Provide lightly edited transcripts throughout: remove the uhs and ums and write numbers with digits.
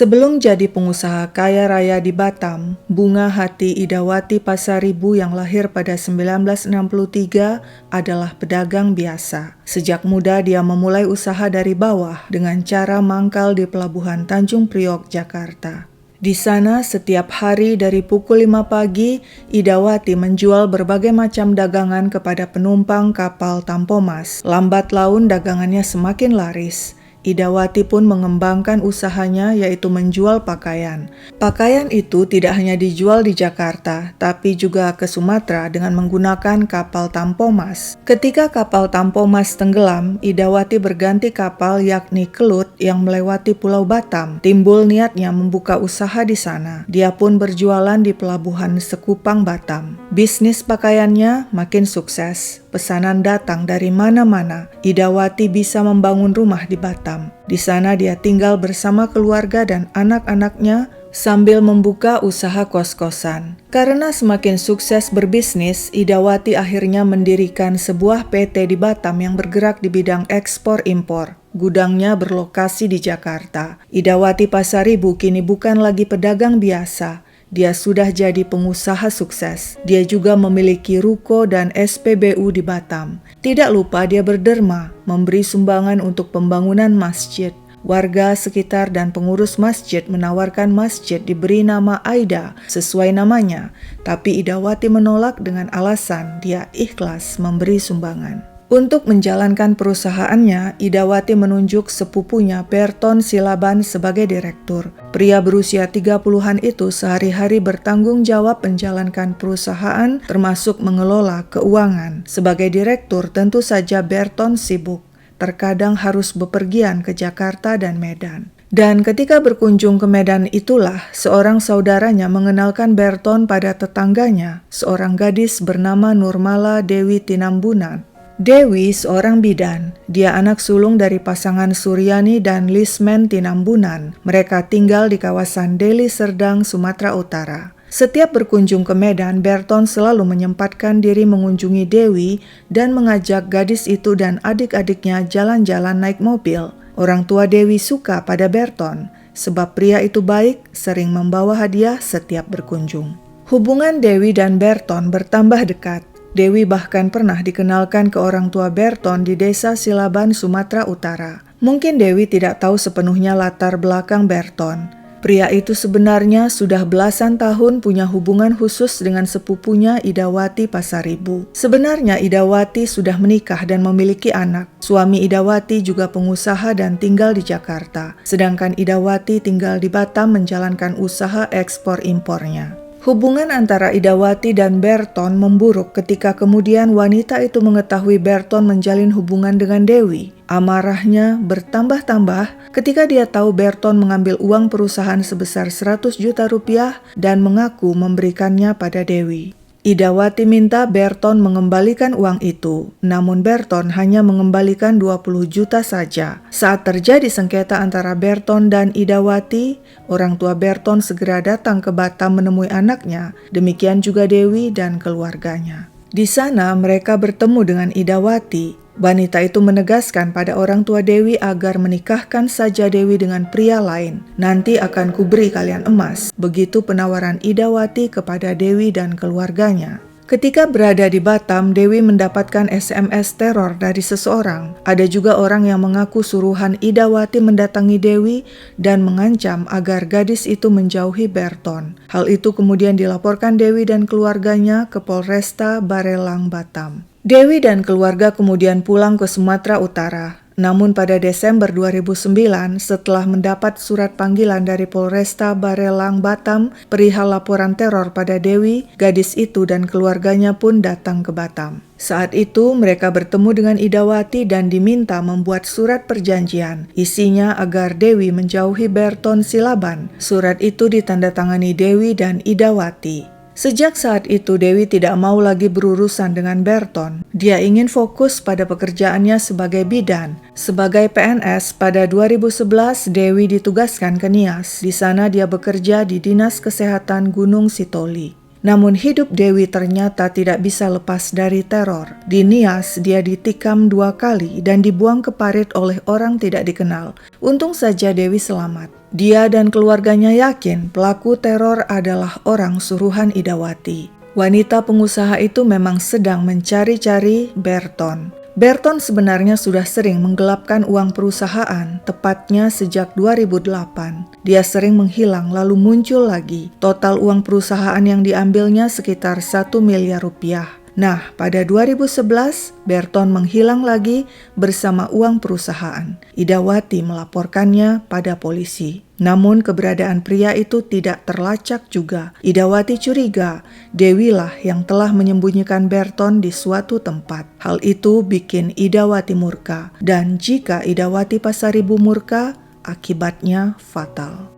Sebelum jadi pengusaha kaya raya di Batam, Bunga Hati Idawati Pasaribu yang lahir pada 1963 adalah pedagang biasa. Sejak muda dia memulai usaha dari bawah dengan cara mangkal di Pelabuhan Tanjung Priok, Jakarta. Di sana setiap hari dari pukul 5 pagi, Idawati menjual berbagai macam dagangan kepada penumpang kapal Tampomas. Lambat laun dagangannya semakin laris. Idawati pun mengembangkan usahanya yaitu menjual pakaian. Pakaian itu tidak hanya dijual di Jakarta, tapi juga ke Sumatera dengan menggunakan kapal Tampomas. Ketika kapal Tampomas tenggelam, Idawati berganti kapal yakni Kelut yang melewati Pulau Batam. Timbul niatnya membuka usaha di sana. Dia pun berjualan di pelabuhan Sekupang Batam. Bisnis pakaiannya makin sukses. Pesanan datang dari mana-mana. Idawati bisa membangun rumah di Batam. Di sana dia tinggal bersama keluarga dan anak-anaknya sambil membuka usaha kos-kosan. Karena semakin sukses berbisnis, Idawati akhirnya mendirikan sebuah PT di Batam yang bergerak di bidang ekspor-impor. Gudangnya berlokasi di Jakarta. Idawati Pasaribu kini bukan lagi pedagang biasa. Dia sudah jadi pengusaha sukses. Dia juga memiliki ruko dan SPBU di Batam. Tidak lupa dia berderma, memberi sumbangan untuk pembangunan masjid. Warga sekitar dan pengurus masjid menawarkan masjid diberi nama Aida sesuai namanya. Tapi Idawati menolak dengan alasan dia ikhlas memberi sumbangan. Untuk menjalankan perusahaannya, Idawati menunjuk sepupunya Berton Silaban sebagai direktur. Pria berusia 30-an itu sehari-hari bertanggung jawab menjalankan perusahaan termasuk mengelola keuangan. Sebagai direktur tentu saja Berton sibuk. Terkadang harus bepergian ke Jakarta dan Medan. Dan ketika berkunjung ke Medan itulah seorang saudaranya mengenalkan Berton pada tetangganya, seorang gadis bernama Nurmala Dewi Tinambunan. Dewi seorang bidan. Dia anak sulung dari pasangan Suryani dan Lismen Tinambunan. Mereka tinggal di kawasan Deli Serdang, Sumatera Utara. Setiap berkunjung ke Medan, Berton selalu menyempatkan diri mengunjungi Dewi dan mengajak gadis itu dan adik-adiknya jalan-jalan naik mobil. Orang tua Dewi suka pada Berton, sebab pria itu baik, sering membawa hadiah setiap berkunjung. Hubungan Dewi dan Berton bertambah dekat. Dewi bahkan pernah dikenalkan ke orang tua Berton di desa Silaban, Sumatera Utara. Mungkin Dewi tidak tahu sepenuhnya latar belakang Berton. Pria itu sebenarnya sudah belasan tahun punya hubungan khusus dengan sepupunya Idawati Pasaribu. Sebenarnya Idawati sudah menikah dan memiliki anak. Suami Idawati juga pengusaha dan tinggal di Jakarta. Sedangkan Idawati tinggal di Batam menjalankan usaha ekspor-impornya. Hubungan antara Idawati dan Berton memburuk ketika kemudian wanita itu mengetahui Berton menjalin hubungan dengan Dewi. Amarahnya bertambah-tambah ketika dia tahu Berton mengambil uang perusahaan sebesar 100 juta rupiah dan mengaku memberikannya pada Dewi. Idawati minta Berton mengembalikan uang itu, namun Berton hanya mengembalikan 20 juta saja. Saat terjadi sengketa antara Berton dan Idawati, orang tua Berton segera datang ke Batam menemui anaknya, demikian juga Dewi dan keluarganya. Di sana mereka bertemu dengan Idawati. Wanita itu menegaskan pada orang tua Dewi agar menikahkan saja Dewi dengan pria lain. Nanti akan kuberi kalian emas. Begitu penawaran Idawati kepada Dewi dan keluarganya. Ketika berada di Batam, Dewi mendapatkan SMS teror dari seseorang. Ada juga orang yang mengaku suruhan Idawati mendatangi Dewi dan mengancam agar gadis itu menjauhi Berton. Hal itu kemudian dilaporkan Dewi dan keluarganya ke Polresta Barelang, Batam. Dewi dan keluarga kemudian pulang ke Sumatera Utara. Namun pada Desember 2009, setelah mendapat surat panggilan dari Polresta Barelang, Batam perihal laporan teror pada Dewi, gadis itu dan keluarganya pun datang ke Batam. Saat itu mereka bertemu dengan Idawati dan diminta membuat surat perjanjian. Isinya agar Dewi menjauhi Berton Silaban. Surat itu ditandatangani Dewi dan Idawati. Sejak saat itu Dewi tidak mau lagi berurusan dengan Berton. Dia ingin fokus pada pekerjaannya sebagai bidan. Sebagai PNS pada 2011 Dewi ditugaskan ke Nias. Di sana dia bekerja di Dinas Kesehatan Gunung Sitoli. Namun hidup Dewi ternyata tidak bisa lepas dari teror. Di Nias dia ditikam 2 kali dan dibuang ke parit oleh orang tidak dikenal. Untung saja Dewi selamat. Dia dan keluarganya yakin pelaku teror adalah orang suruhan Idawati. Wanita pengusaha itu memang sedang mencari-cari Berton. Berton sebenarnya sudah sering menggelapkan uang perusahaan, tepatnya sejak 2008. Dia sering menghilang lalu muncul lagi. Total uang perusahaan yang diambilnya sekitar 1 miliar rupiah. Nah, pada 2011, Berton menghilang lagi bersama uang perusahaan. Idawati melaporkannya pada polisi. Namun keberadaan pria itu tidak terlacak juga. Idawati curiga Dewi lah yang telah menyembunyikan Berton di suatu tempat. Hal itu bikin Idawati murka. Dan jika Idawati Pasaribu murka, akibatnya fatal.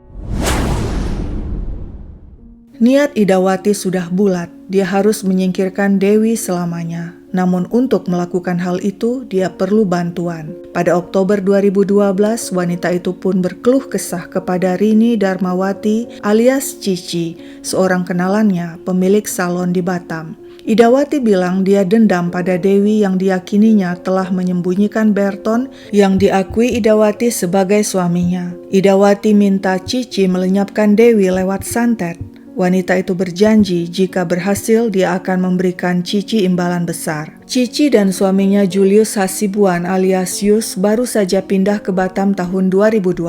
Niat Idawati sudah bulat, dia harus menyingkirkan Dewi selamanya. Namun untuk melakukan hal itu, dia perlu bantuan. Pada Oktober 2012, wanita itu pun berkeluh kesah kepada Rini Darmawati alias Cici, seorang kenalannya, pemilik salon di Batam. Idawati bilang dia dendam pada Dewi yang diyakininya telah menyembunyikan Berton yang diakui Idawati sebagai suaminya. Idawati minta Cici melenyapkan Dewi lewat santet. Wanita itu berjanji jika berhasil dia akan memberikan Cici imbalan besar. Cici dan suaminya Julius Hasibuan alias Yus baru saja pindah ke Batam tahun 2012.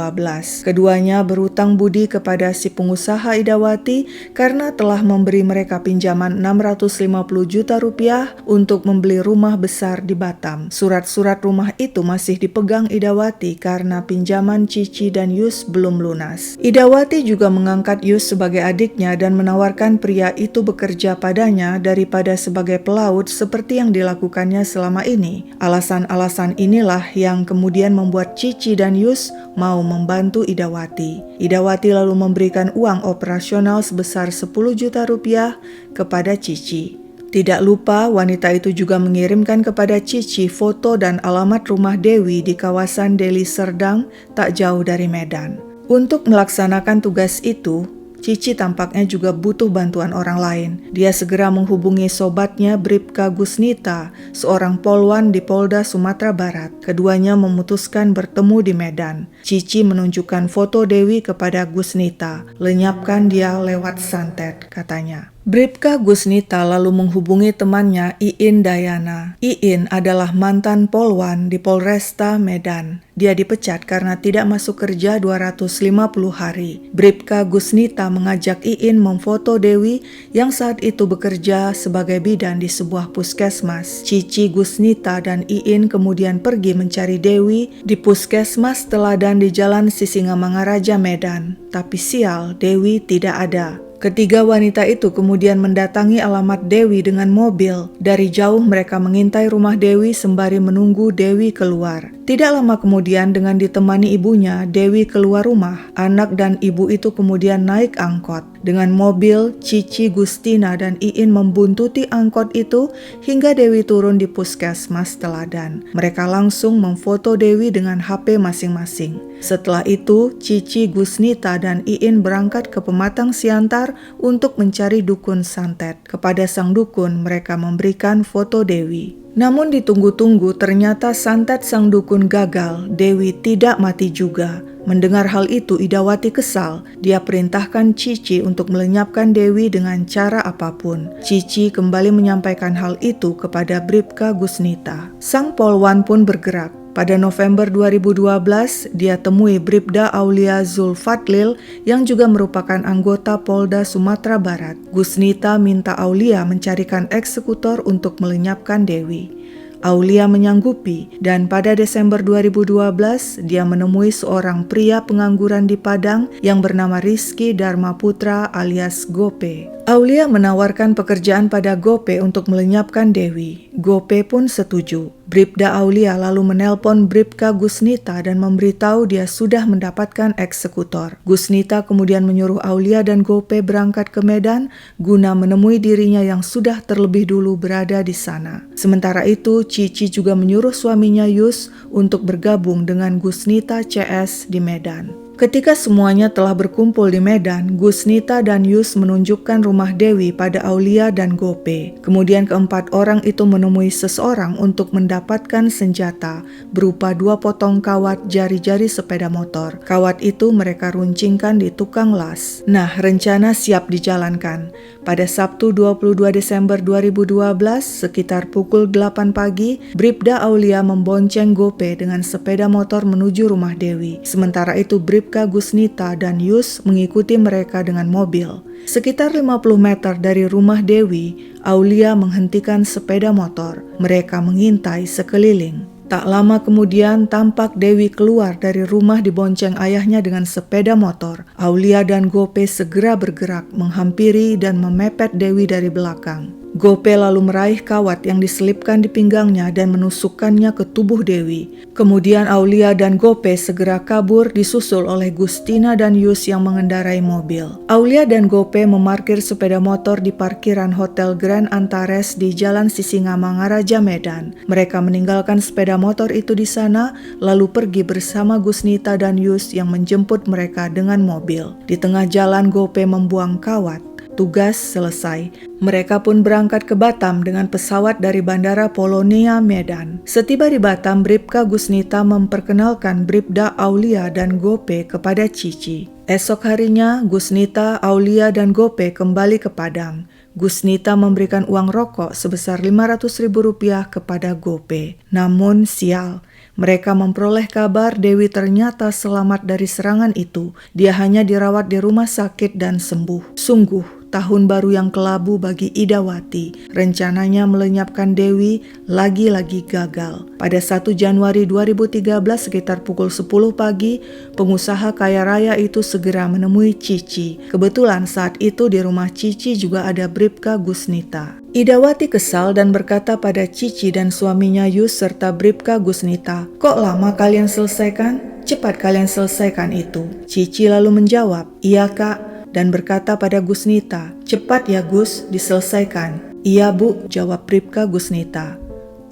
Keduanya berutang budi kepada si pengusaha Idawati karena telah memberi mereka pinjaman 650 juta rupiah untuk membeli rumah besar di Batam. Surat-surat rumah itu masih dipegang Idawati karena pinjaman Cici dan Yus belum lunas. Idawati juga mengangkat Yus sebagai adiknya dan menawarkan pria itu bekerja padanya daripada sebagai pelaut seperti yang dilakukannya selama ini. Alasan-alasan inilah yang kemudian membuat Cici dan Yus mau membantu Idawati. Idawati lalu memberikan uang operasional sebesar 10 juta rupiah kepada Cici. Tidak lupa wanita itu juga mengirimkan kepada Cici foto dan alamat rumah Dewi di kawasan Deli Serdang tak jauh dari Medan. Untuk melaksanakan tugas itu, Cici tampaknya juga butuh bantuan orang lain. Dia segera menghubungi sobatnya Bribka Gusnita, seorang polwan di Polda Sumatera Barat. Keduanya memutuskan bertemu di Medan. Cici menunjukkan foto Dewi kepada Gusnita. Lenyapkan dia lewat santet, katanya. Bribka Gusnita lalu menghubungi temannya Iin Dayana. Iin adalah mantan polwan di Polresta Medan. Dia dipecat karena tidak masuk kerja 250 hari. Bribka Gusnita mengajak Iin memfoto Dewi yang saat itu bekerja sebagai bidan di sebuah puskesmas. Cici, Gusnita, dan Iin kemudian pergi mencari Dewi di puskesmas Teladan di Jalan Sisingamangaraja, Medan. Tapi sial, Dewi tidak ada. Ketiga wanita itu kemudian mendatangi alamat Dewi dengan mobil. Dari jauh mereka mengintai rumah Dewi sembari menunggu Dewi keluar. Tidak lama kemudian dengan ditemani ibunya, Dewi keluar rumah. Anak dan ibu itu kemudian naik angkot. Dengan mobil, Cici, Gustina, dan Iin membuntuti angkot itu hingga Dewi turun di puskesmas Teladan. Mereka langsung memfoto Dewi dengan HP masing-masing. Setelah itu, Cici, Gusnita, dan Iin berangkat ke Pematang Siantar untuk mencari dukun santet. Kepada sang dukun, mereka memberikan foto Dewi. Namun ditunggu-tunggu ternyata santet sang dukun gagal. Dewi tidak mati juga. Mendengar hal itu, Idawati kesal. Dia perintahkan Cici untuk melenyapkan Dewi dengan cara apapun. Cici kembali menyampaikan hal itu kepada Bribka Gusnita. Sang polwan pun bergerak. Pada November 2012, dia temui Bribda Aulia Zulfadlil yang juga merupakan anggota Polda Sumatera Barat. Gusnita minta Aulia mencarikan eksekutor untuk melenyapkan Dewi. Aulia menyanggupi dan pada Desember 2012 dia menemui seorang pria pengangguran di Padang yang bernama Rizky Darmaputra alias Gope. Aulia menawarkan pekerjaan pada Gope untuk melenyapkan Dewi. Gope pun setuju. Bribda Aulia lalu menelpon Bribka Gusnita dan memberitahu dia sudah mendapatkan eksekutor. Gusnita kemudian menyuruh Aulia dan Gope berangkat ke Medan guna menemui dirinya yang sudah terlebih dulu berada di sana. Sementara itu, Cici juga menyuruh suaminya Yus untuk bergabung dengan Gusnita CS di Medan. Ketika semuanya telah berkumpul di Medan, Gusnita dan Yus menunjukkan rumah Dewi pada Aulia dan Gope. Kemudian keempat orang itu menemui seseorang untuk mendapatkan senjata berupa 2 potong kawat jari-jari sepeda motor. Kawat itu mereka runcingkan di tukang las. Nah, rencana siap dijalankan. Pada Sabtu 22 Desember 2012, sekitar pukul 8 pagi, Bribda Aulia membonceng Gope dengan sepeda motor menuju rumah Dewi. Sementara itu Bribka Gusnita dan Yus mengikuti mereka dengan mobil. Sekitar 50 meter dari rumah Dewi, Aulia menghentikan sepeda motor. Mereka mengintai sekeliling. Tak lama kemudian tampak Dewi keluar dari rumah dibonceng ayahnya dengan sepeda motor. Aulia dan Gope segera bergerak menghampiri dan memepet Dewi dari belakang. Gope lalu meraih kawat yang diselipkan di pinggangnya dan menusukkannya ke tubuh Dewi. Kemudian Aulia dan Gope segera kabur disusul oleh Gustina dan Yus yang mengendarai mobil. Aulia dan Gope memarkir sepeda motor di parkiran Hotel Grand Antares di Jalan Sisingamangaraja, Medan. Mereka meninggalkan sepeda motor itu di sana lalu pergi bersama Gusnita dan Yus yang menjemput mereka dengan mobil. Di tengah jalan Gope membuang kawat. Tugas selesai. Mereka pun berangkat ke Batam dengan pesawat dari Bandara Polonia, Medan. Setiba di Batam, Bribka Gusnita memperkenalkan Bribda Aulia dan Gope kepada Cici. Esok harinya, Gusnita, Aulia, dan Gope kembali ke Padang. Gusnita memberikan uang rokok sebesar Rp500.000 kepada Gope. Namun sial, mereka memperoleh kabar Dewi ternyata selamat dari serangan itu. Dia hanya dirawat di rumah sakit dan sembuh. Sungguh, tahun baru yang kelabu bagi Idawati. Rencananya melenyapkan Dewi lagi-lagi gagal. Pada 1 Januari 2013 sekitar pukul 10 pagi, pengusaha kaya raya itu segera menemui Cici. Kebetulan saat itu di rumah Cici juga ada Bribka Gusnita. Idawati kesal dan berkata pada Cici dan suaminya Yus serta Bribka Gusnita, "Kok lama kalian selesaikan? Cepat kalian selesaikan itu." Cici lalu menjawab, "Iya Kak," dan berkata pada Gusnita, "Cepat ya Gus, diselesaikan." "Iya Bu," jawab Bribka Gusnita.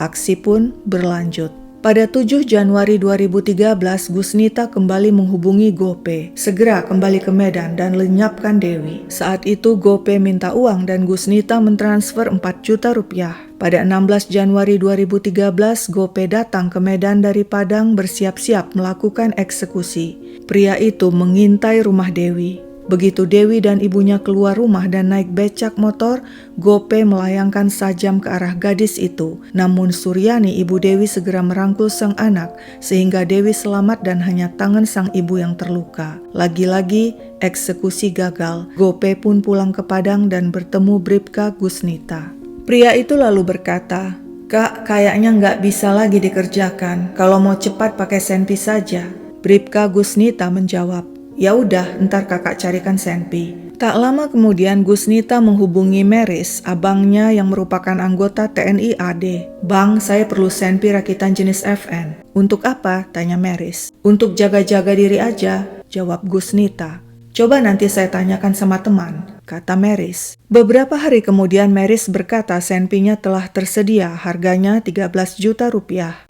Aksi pun berlanjut. Pada 7 Januari 2013, Gusnita kembali menghubungi Gope. Segera kembali ke Medan dan lenyapkan Dewi. Saat itu Gope minta uang dan Gusnita mentransfer Rp4 juta. Pada 16 Januari 2013, Gope datang ke Medan dari Padang bersiap-siap melakukan eksekusi. Pria itu mengintai rumah Dewi. Begitu Dewi dan ibunya keluar rumah dan naik becak motor, Gope melayangkan sajam ke arah gadis itu. Namun Suryani, ibu Dewi, segera merangkul sang anak sehingga Dewi selamat dan hanya tangan sang ibu yang terluka. Lagi-lagi eksekusi gagal. Gope pun pulang ke Padang dan bertemu Bribka Gusnita. Pria itu lalu berkata, "Kak, kayaknya nggak bisa lagi dikerjakan. Kalau mau cepat pakai senpi saja." Bribka Gusnita menjawab, "Ya udah, ntar kakak carikan senpi." Tak lama kemudian Gusnita menghubungi Meris, abangnya yang merupakan anggota TNI AD. "Bang, saya perlu senpi rakitan jenis FN." "Untuk apa?" tanya Meris. "Untuk jaga-jaga diri aja," jawab Gusnita. "Coba nanti saya tanyakan sama teman," kata Meris. Beberapa hari kemudian Meris berkata senpinya telah tersedia, harganya Rp13 juta.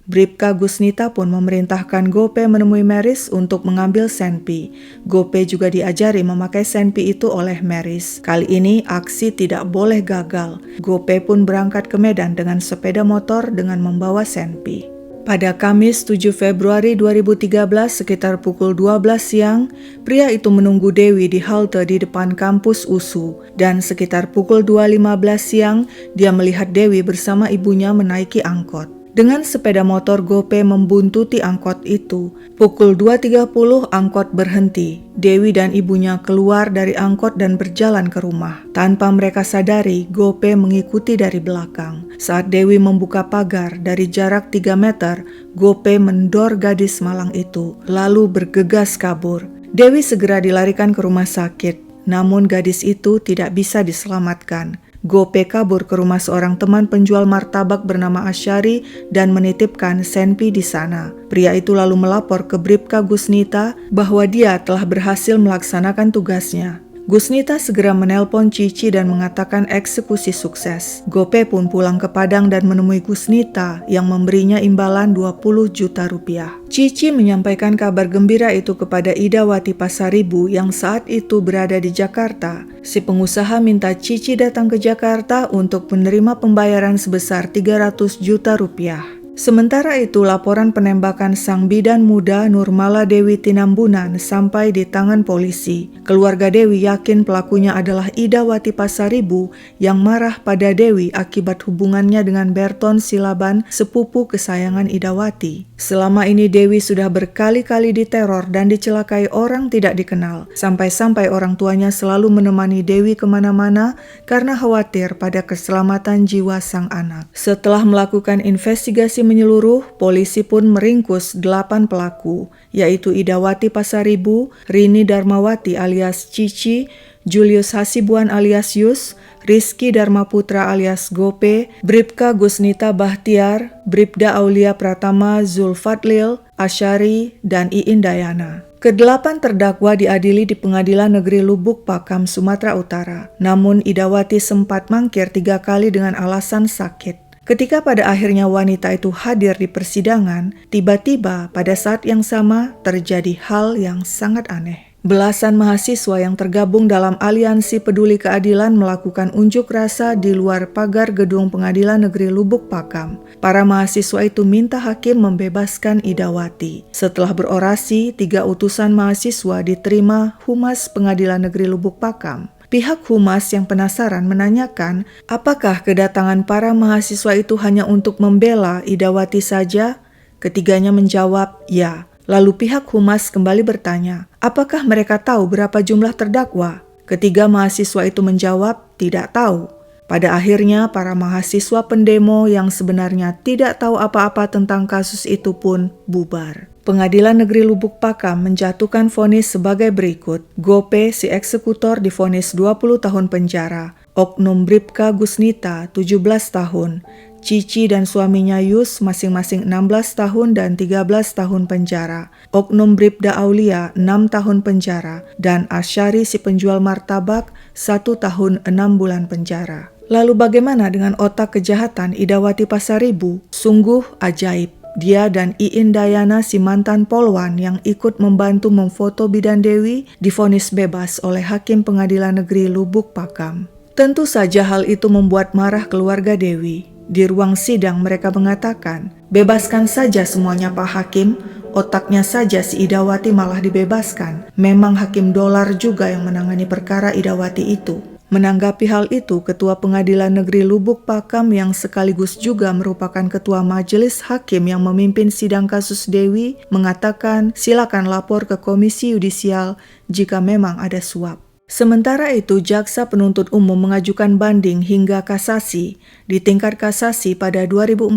Bribka Gusnita pun memerintahkan Gope menemui Meris untuk mengambil senpi. Gope juga diajari memakai senpi itu oleh Meris. Kali ini aksi tidak boleh gagal. Gope pun berangkat ke Medan dengan sepeda motor dengan membawa senpi. Pada Kamis 7 Februari 2013 sekitar pukul 12 siang, pria itu menunggu Dewi di halte di depan kampus USU dan sekitar pukul 2.15 siang dia melihat Dewi bersama ibunya menaiki angkot. Dengan sepeda motor Gope membuntuti angkot itu. Pukul 2.30 angkot berhenti. Dewi dan ibunya keluar dari angkot dan berjalan ke rumah. Tanpa mereka sadari, Gope mengikuti dari belakang. Saat Dewi membuka pagar dari jarak 3 meter, Gope mendor gadis malang itu, lalu bergegas kabur. Dewi segera dilarikan ke rumah sakit, namun gadis itu tidak bisa diselamatkan. Gope kabur ke rumah seorang teman penjual martabak bernama Asyari dan menitipkan senpi di sana. Pria itu lalu melapor ke Bribka Gusnita bahwa dia telah berhasil melaksanakan tugasnya. Gusnita segera menelpon Cici dan mengatakan eksekusi sukses. Gope pun pulang ke Padang dan menemui Gusnita yang memberinya imbalan 20 juta rupiah. Cici menyampaikan kabar gembira itu kepada Idawati Pasaribu yang saat itu berada di Jakarta. Si pengusaha minta Cici datang ke Jakarta untuk menerima pembayaran sebesar 300 juta rupiah. Sementara itu, laporan penembakan sang bidan muda Nurmala Dewi Tinambunan sampai di tangan polisi. Keluarga Dewi yakin pelakunya adalah Idawati Pasaribu yang marah pada Dewi akibat hubungannya dengan Berton Silaban, sepupu kesayangan Idawati. Selama ini Dewi sudah berkali-kali diteror dan dicelakai orang tidak dikenal, sampai-sampai orang tuanya selalu menemani Dewi kemana-mana karena khawatir pada keselamatan jiwa sang anak. Setelah melakukan investigasi menyeluruh, polisi pun meringkus 8 pelaku, yaitu Idawati Pasaribu, Rini Darmawati alias Cici, Julius Hasibuan alias Yus, Rizky Darmaputra alias Gope, Bribka Gusnita Bahtiar, Bribda Aulia Pratama Zulfadlil, Asyari, dan Iin Dayana. Kedelapan terdakwa diadili di Pengadilan Negeri Lubuk Pakam, Sumatera Utara. Namun Idawati sempat mangkir 3 kali dengan alasan sakit. Ketika pada akhirnya wanita itu hadir di persidangan, tiba-tiba pada saat yang sama terjadi hal yang sangat aneh. Belasan mahasiswa yang tergabung dalam Aliansi Peduli Keadilan melakukan unjuk rasa di luar pagar gedung Pengadilan Negeri Lubuk Pakam. Para mahasiswa itu minta hakim membebaskan Idawati. Setelah berorasi, 3 utusan mahasiswa diterima Humas Pengadilan Negeri Lubuk Pakam. Pihak Humas yang penasaran menanyakan apakah kedatangan para mahasiswa itu hanya untuk membela Idawati saja? Ketiganya menjawab, ya. Lalu pihak Humas kembali bertanya, apakah mereka tahu berapa jumlah terdakwa? Ketiga mahasiswa itu menjawab, tidak tahu. Pada akhirnya para mahasiswa pendemo yang sebenarnya tidak tahu apa-apa tentang kasus itu pun bubar. Pengadilan Negeri Lubuk Pakam menjatuhkan vonis sebagai berikut. Gope, si eksekutor, divonis 20 tahun penjara. Oknum Bribka Gusnita, 17 tahun. Cici dan suaminya Yus masing-masing 16 tahun dan 13 tahun penjara. Oknum Bribda Aulia 6 tahun penjara. Dan Asyari si penjual martabak 1 tahun 6 bulan penjara. Lalu bagaimana dengan otak kejahatan Idawati Pasaribu? Sungguh ajaib. Dia dan Iin Dayana si mantan polwan yang ikut membantu memfoto bidan Dewi divonis bebas oleh Hakim Pengadilan Negeri Lubuk Pakam. Tentu saja hal itu membuat marah keluarga Dewi. Di ruang sidang mereka mengatakan, bebaskan saja semuanya Pak Hakim, otaknya saja si Idawati malah dibebaskan. Memang Hakim Dolar juga yang menangani perkara Idawati itu. Menanggapi hal itu, Ketua Pengadilan Negeri Lubuk Pakam yang sekaligus juga merupakan Ketua Majelis Hakim yang memimpin sidang kasus Dewi mengatakan silakan lapor ke Komisi Yudisial jika memang ada suap. Sementara itu, Jaksa Penuntut Umum mengajukan banding hingga kasasi. Di tingkat kasasi pada 2014,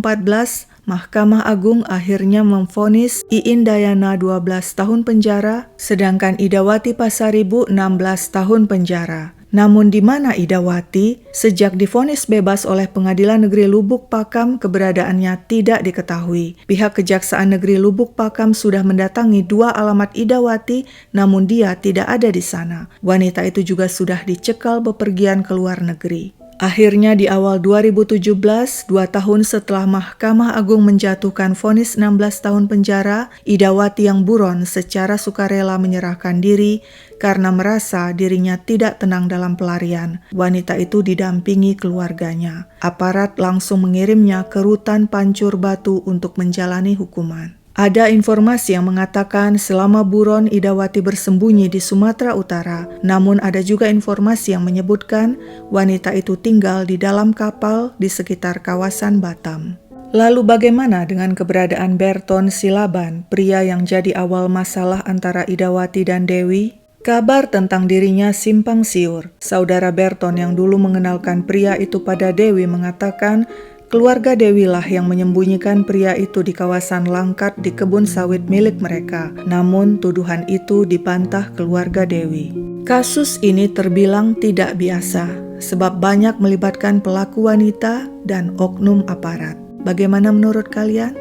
Mahkamah Agung akhirnya memvonis Iin Dayana 12 tahun penjara, sedangkan Idawati Pasaribu 16 tahun penjara. Namun di mana Idawati? Sejak divonis bebas oleh Pengadilan Negeri Lubuk Pakam, keberadaannya tidak diketahui. Pihak Kejaksaan Negeri Lubuk Pakam sudah mendatangi 2 alamat Idawati, namun dia tidak ada di sana. Wanita itu juga sudah dicekal bepergian ke luar negeri. Akhirnya di awal 2017, 2 tahun setelah Mahkamah Agung menjatuhkan vonis 16 tahun penjara, Idawati yang buron secara sukarela menyerahkan diri karena merasa dirinya tidak tenang dalam pelarian. Wanita itu didampingi keluarganya. Aparat langsung mengirimnya ke Rutan Pancur Batu untuk menjalani hukuman. Ada informasi yang mengatakan selama buron Idawati bersembunyi di Sumatera Utara, namun ada juga informasi yang menyebutkan wanita itu tinggal di dalam kapal di sekitar kawasan Batam. Lalu bagaimana dengan keberadaan Berton Silaban, pria yang jadi awal masalah antara Idawati dan Dewi? Kabar tentang dirinya simpang siur. Saudara Berton yang dulu mengenalkan pria itu pada Dewi mengatakan keluarga Dewi lah yang menyembunyikan pria itu di kawasan Langkat di kebun sawit milik mereka. Namun tuduhan itu dibantah keluarga Dewi. Kasus ini terbilang tidak biasa, sebab banyak melibatkan pelaku wanita dan oknum aparat. Bagaimana menurut kalian?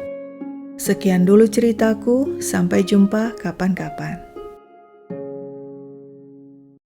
Sekian dulu ceritaku, sampai jumpa kapan-kapan.